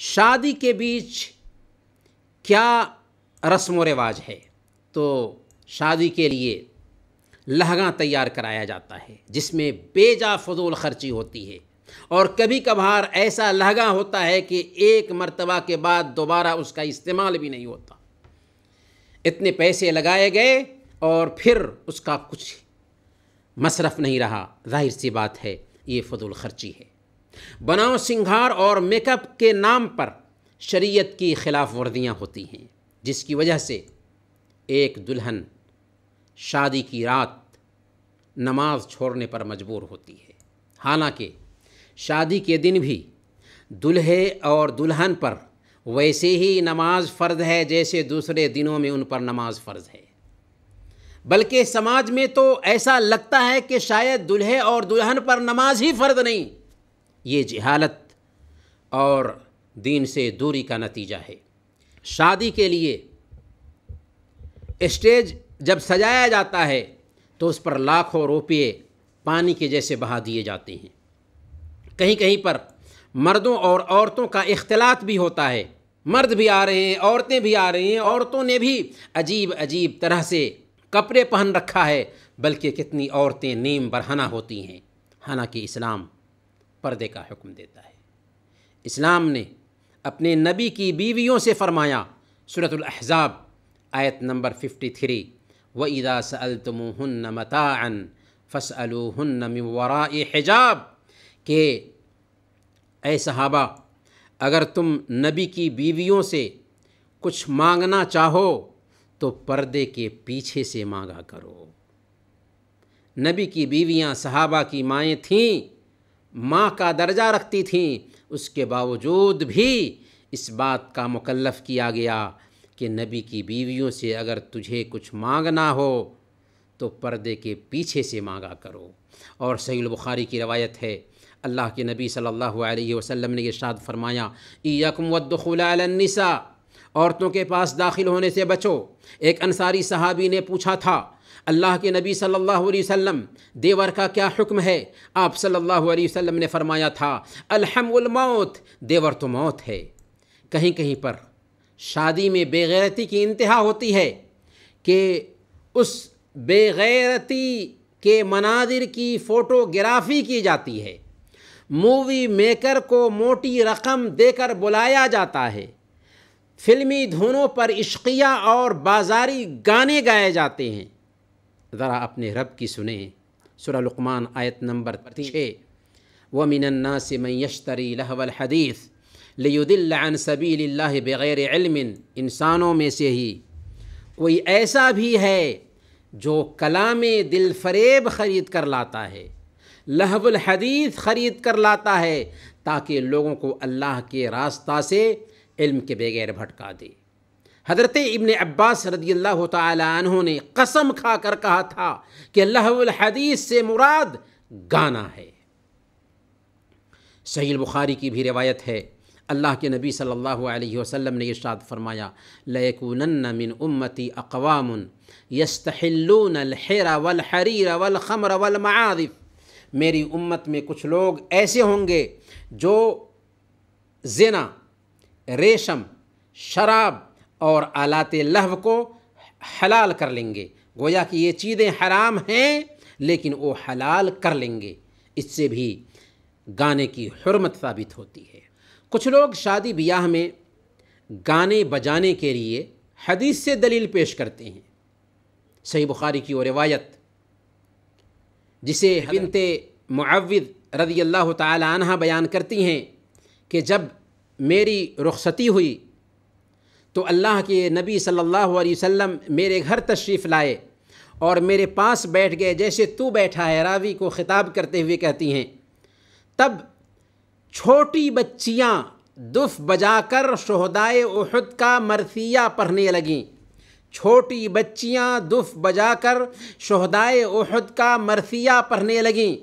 شادی کے بیچ کیا رسم و رواج ہے؟ تو شادی کے لیے لہنگا تیار کرایا جاتا ہے جس میں بے جا فضول خرچی ہوتی ہے، اور کبھی کبھار ایسا لہنگا ہوتا ہے کہ ایک مرتبہ کے بعد دوبارہ اس کا استعمال بھی نہیں ہوتا۔ اتنے پیسے لگائے گئے اور پھر اس کا کچھ مصرف نہیں رہا، ظاہر سی بات ہے یہ فضول خرچی ہے۔ بناؤ سنگھار اور میک اپ کے نام پر شریعت کی خلاف ورزیاں ہوتی ہیں، جس کی وجہ سے ایک دلہن شادی کی رات نماز چھوڑنے پر مجبور ہوتی ہے، حالانکہ شادی کے دن بھی دلہے اور دلہن پر ویسے ہی نماز فرض ہے جیسے دوسرے دنوں میں ان پر نماز فرض ہے، بلکہ سماج میں تو ایسا لگتا ہے کہ شاید دلہے اور دلہن پر نماز ہی فرض نہیں۔ یہ جہالت اور دین سے دوری کا نتیجہ ہے۔ شادی کے لیے اسٹیج جب سجایا جاتا ہے تو اس پر لاکھوں روپے پانی کے جیسے بہا دیے جاتے ہیں۔ کہیں کہیں پر مردوں اور عورتوں کا اختلاط بھی ہوتا ہے، مرد بھی آ رہے ہیں، عورتیں بھی آ رہی ہیں، عورتوں نے بھی عجیب عجیب طرح سے کپڑے پہن رکھا ہے، بلکہ کتنی عورتیں نیم برہنہ ہوتی ہیں، حالانکہ اسلام پردے کا حکم دیتا ہے۔ اسلام نے اپنے نبی کی بیویوں سے فرمایا، سورۃ الاحزاب آیت نمبر 53، وَإِذَا سَأَلْتُمُوهُنَّ مَتَاعًا فَاسْأَلُوهُنَّ مِنْ وَرَاءِ حِجَاب، کہ اے صحابہ اگر تم نبی کی بیویوں سے کچھ مانگنا چاہو تو پردے کے پیچھے سے مانگا کرو۔ نبی کی بیویاں صحابہ کی مائیں تھیں، ماں کا درجہ رکھتی تھیں، اس کے باوجود بھی اس بات کا مکلف کیا گیا کہ نبی کی بیویوں سے اگر تجھے کچھ مانگنا ہو تو پردے کے پیچھے سے مانگا کرو۔ اور صحیح البخاری کی روایت ہے، اللہ کے نبی صلی اللہ علیہ وسلم نے ارشاد فرمایا، ایاکم والدخول علی النساء، عورتوں کے پاس داخل ہونے سے بچو۔ ایک انصاری صحابی نے پوچھا تھا، اللہ کے نبی صلی اللہ علیہ وسلم دیور کا کیا حکم ہے؟ آپ صلی اللہ علیہ وسلم نے فرمایا تھا، الحم الموت، دیور تو موت ہے۔ کہیں کہیں پر شادی میں بے غیرتی کی انتہا ہوتی ہے کہ اس بے غیرتی کے مناظر کی فوٹوگرافی کی جاتی ہے، مووی میکر کو موٹی رقم دے کر بلایا جاتا ہے، فلمی دھنوں پر عشقیہ اور بازاری گانے گائے جاتے ہیں۔ ذرا اپنے رب کی سنیں، سورہ لقمان آیت نمبر 6، وَمِنَ النَّاسِ مَن يَشْتَرِي لَهْوَ الْحَدِيثِ لِيُضِلَّ عَن سَبِيلِ اللَّهِ بِغَيْرِ عِلْمٍ، انسانوں میں سے ہی کوئی ایسا بھی ہے جو کلام دل فریب خرید کر لاتا ہے، لہو الحدیث خرید کر لاتا ہے تاکہ لوگوں کو اللہ کے راستہ سے علم کے بغیر بھٹکا دے۔ حضرت ابن عباس رضی اللہ تعالی عنہ نے قسم کھا کر کہا تھا کہ لہو الحدیث سے مراد گانا ہے۔ صحیح البخاری کی بھی روایت ہے، اللہ کے نبی صلی اللہ علیہ وسلم نے ارشاد فرمایا، لَيَكُونَنَّ مِنْ أُمَّتِي أَقْوَامٌ يَسْتَحِلُّونَ الْحِرَ وَالْحَرِيرَ وَالْخَمْرَ وَالْمَعَازِفَ، میری امت میں کچھ لوگ ایسے ہوں گے جو زنا، ریشم، شراب اور آلات لہو کو حلال کر لیں گے، گویا کہ یہ چیزیں حرام ہیں لیکن وہ حلال کر لیں گے، اس سے بھی گانے کی حرمت ثابت ہوتی ہے۔ کچھ لوگ شادی بیاہ میں گانے بجانے کے لیے حدیث سے دلیل پیش کرتے ہیں۔ صحیح بخاری کی وہ روایت جسے بنت معوذ رضی اللہ تعالی عنہ بیان کرتی ہیں کہ جب میری رخصتی ہوئی تو اللہ کے نبی صلی اللہ علیہ وسلم میرے گھر تشریف لائے اور میرے پاس بیٹھ گئے، جیسے تو بیٹھا ہے، راوی کو خطاب کرتے ہوئے کہتی ہیں، تب چھوٹی بچیاں دف بجا کر شہدائے احد کا مرثیہ پڑھنے لگیں، چھوٹی بچیاں دف بجا کر شہدائے احد کا مرثیہ پڑھنے لگیں۔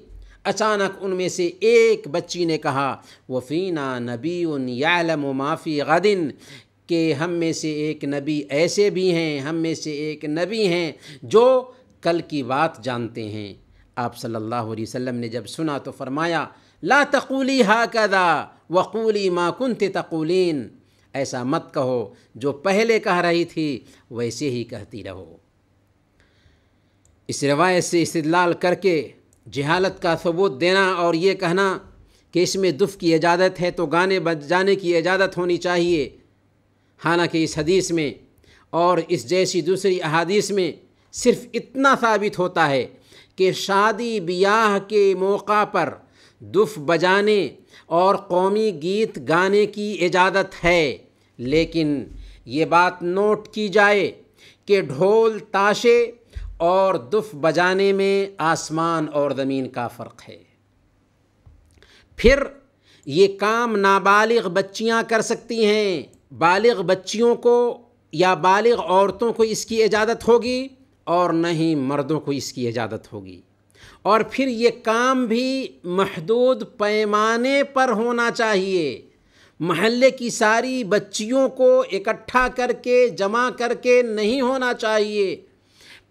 اچانک ان میں سے ایک بچی نے کہا، وَفِينَا نَبِيٌّ يَعْلَمُ مَا فِي غَدٍ، کہ ہم میں سے ایک نبی ایسے بھی ہیں، ہم میں سے ایک نبی ہیں جو کل کی بات جانتے ہیں۔ آپ صلی اللہ علیہ وسلم نے جب سنا تو فرمایا، لا تقولی ہاکذا وقولی ما کنت تقولین، ایسا مت کہو جو پہلے کہہ رہی تھی ویسے ہی کہتی رہو۔ اس روایت سے استدلال کر کے جہالت کا ثبوت دینا اور یہ کہنا کہ اس میں دف کی اجازت ہے تو گانے بجانے کی اجازت ہونی چاہیے، حالانکہ اس حدیث میں اور اس جیسی دوسری احادیث میں صرف اتنا ثابت ہوتا ہے کہ شادی بیاہ کے موقع پر دف بجانے اور قومی گیت گانے کی اجازت ہے، لیکن یہ بات نوٹ کی جائے کہ ڈھول تاشے اور دف بجانے میں آسمان اور زمین کا فرق ہے۔ پھر یہ کام نابالغ بچیاں کر سکتی ہیں، بالغ بچیوں کو یا بالغ عورتوں کو اس کی اجازت ہوگی اور نہ ہی مردوں کو اس کی اجازت ہوگی، اور پھر یہ کام بھی محدود پیمانے پر ہونا چاہیے، محلے کی ساری بچیوں کو اکٹھا کر کے جمع کر کے نہیں ہونا چاہیے۔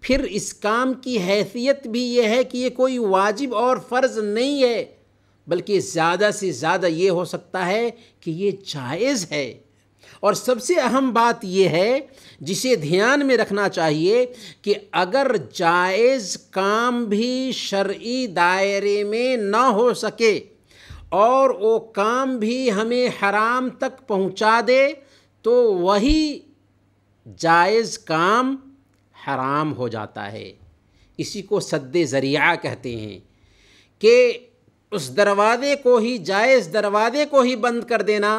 پھر اس کام کی حیثیت بھی یہ ہے کہ یہ کوئی واجب اور فرض نہیں ہے، بلکہ زیادہ سے زیادہ یہ ہو سکتا ہے کہ یہ جائز ہے۔ اور سب سے اہم بات یہ ہے جسے دھیان میں رکھنا چاہیے کہ اگر جائز کام بھی شرعی دائرے میں نہ ہو سکے اور وہ کام بھی ہمیں حرام تک پہنچا دے تو وہی جائز کام حرام ہو جاتا ہے۔ اسی کو سد ذریعہ کہتے ہیں کہ اس دروازے کو ہی، جائز دروازے کو ہی بند کر دینا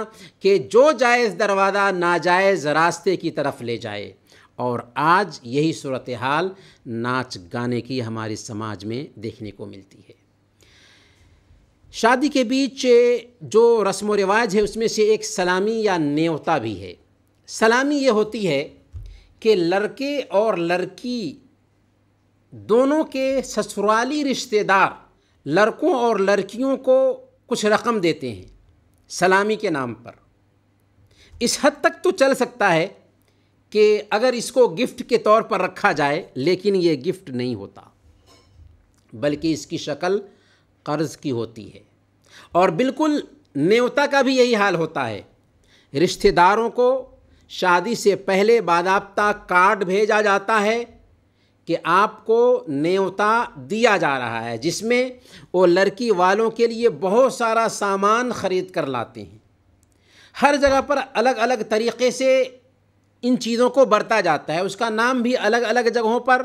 کہ جو جائز دروازہ ناجائز راستے کی طرف لے جائے۔ اور آج یہی صورتحال ناچ گانے کی ہمارے سماج میں دیکھنے کو ملتی ہے۔ شادی کے بیچ جو رسم و رواج ہے اس میں سے ایک سلامی یا نیوتا بھی ہے۔ سلامی یہ ہوتی ہے کہ لڑکے اور لڑکی دونوں کے سسرالی رشتہ دار لڑکوں اور لڑکیوں کو کچھ رقم دیتے ہیں سلامی کے نام پر۔ اس حد تک تو چل سکتا ہے کہ اگر اس کو گفٹ کے طور پر رکھا جائے، لیکن یہ گفٹ نہیں ہوتا بلکہ اس کی شکل قرض کی ہوتی ہے۔ اور بالکل نیوتا کا بھی یہی حال ہوتا ہے۔ رشتہ داروں کو شادی سے پہلے باضابطہ کارڈ بھیجا جاتا ہے کہ آپ کو نیوتا دیا جا رہا ہے، جس میں وہ لڑکی والوں کے لیے بہت سارا سامان خرید کر لاتے ہیں۔ ہر جگہ پر الگ الگ طریقے سے ان چیزوں کو برتا جاتا ہے، اس کا نام بھی الگ الگ جگہوں پر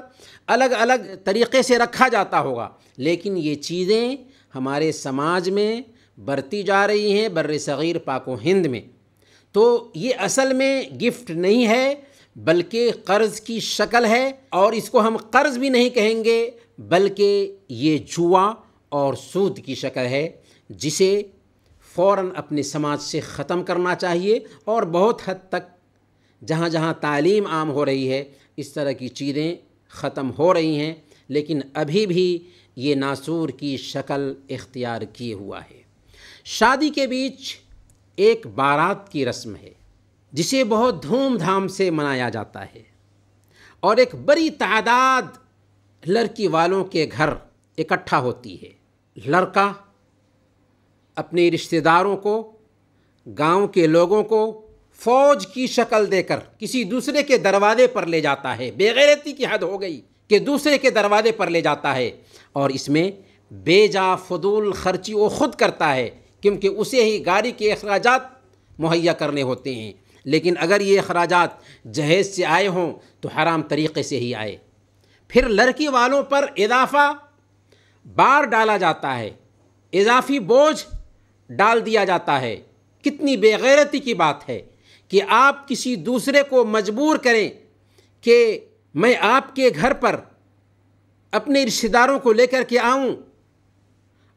الگ الگ طریقے سے رکھا جاتا ہوگا، لیکن یہ چیزیں ہمارے سماج میں برتی جا رہی ہیں، بر صغیر پاک و ہند میں۔ تو یہ اصل میں گفٹ نہیں ہے بلکہ قرض کی شکل ہے، اور اس کو ہم قرض بھی نہیں کہیں گے بلکہ یہ جوا اور سود کی شکل ہے، جسے فوراً اپنے سماج سے ختم کرنا چاہیے۔ اور بہت حد تک جہاں جہاں تعلیم عام ہو رہی ہے اس طرح کی چیزیں ختم ہو رہی ہیں، لیکن ابھی بھی یہ ناسور کی شکل اختیار کیے ہوا ہے۔ شادی کے بیچ ایک بارات کی رسم ہے جسے بہت دھوم دھام سے منایا جاتا ہے، اور ایک بڑی تعداد لڑکی والوں کے گھر اکٹھا ہوتی ہے۔ لڑکا اپنے رشتہ داروں کو، گاؤں کے لوگوں کو فوج کی شکل دے کر کسی دوسرے کے دروازے پر لے جاتا ہے۔ بے غیرتی کی حد ہو گئی کہ دوسرے کے دروازے پر لے جاتا ہے، اور اس میں بے جا فضول خرچی وہ خود کرتا ہے، کیونکہ اسے ہی گاڑی کے اخراجات مہیا کرنے ہوتے ہیں۔ لیکن اگر یہ اخراجات جہیز سے آئے ہوں تو حرام طریقے سے ہی آئے۔ پھر لڑکی والوں پر اضافہ بار ڈالا جاتا ہے، اضافی بوجھ ڈال دیا جاتا ہے۔ کتنی بے غیرتی کی بات ہے کہ آپ کسی دوسرے کو مجبور کریں کہ میں آپ کے گھر پر اپنے رشتہ داروں کو لے کر کے آؤں،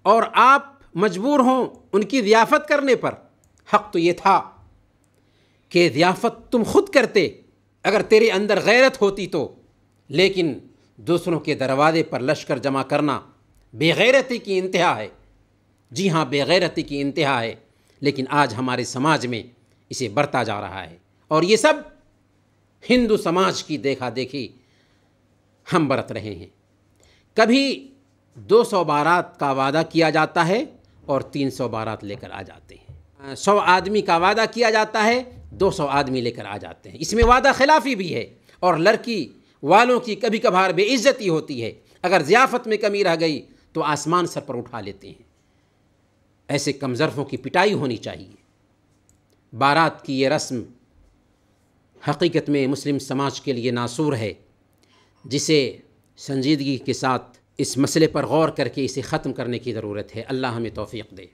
اور آپ مجبور ہوں ان کی ضیافت کرنے پر۔ حق تو یہ تھا کہ ضیافت تم خود کرتے اگر تیرے اندر غیرت ہوتی تو، لیکن دوسروں کے دروازے پر لشکر جمع کرنا بے غیرتی کی انتہا ہے۔ جی ہاں، بے غیرتی کی انتہا ہے، لیکن آج ہمارے سماج میں اسے برتا جا رہا ہے، اور یہ سب ہندو سماج کی دیکھا دیکھی ہم برت رہے ہیں۔ کبھی 200 بارات کا وعدہ کیا جاتا ہے اور 300 بارات لے کر آ جاتے ہیں۔ 100 آدمی کا وعدہ کیا جاتا ہے، 200 آدمی لے کر آ جاتے ہیں۔ اس میں وعدہ خلافی بھی ہے، اور لڑکی والوں کی کبھی کبھار بے عزتی ہوتی ہے۔ اگر ضیافت میں کمی رہ گئی تو آسمان سر پر اٹھا لیتے ہیں۔ ایسے کم ظرفوں کی پٹائی ہونی چاہیے۔ بارات کی یہ رسم حقیقت میں مسلم سماج کے لیے ناسور ہے، جسے سنجیدگی کے ساتھ اس مسئلے پر غور کر کے اسے ختم کرنے کی ضرورت ہے۔ اللہ ہمیں توفیق دے۔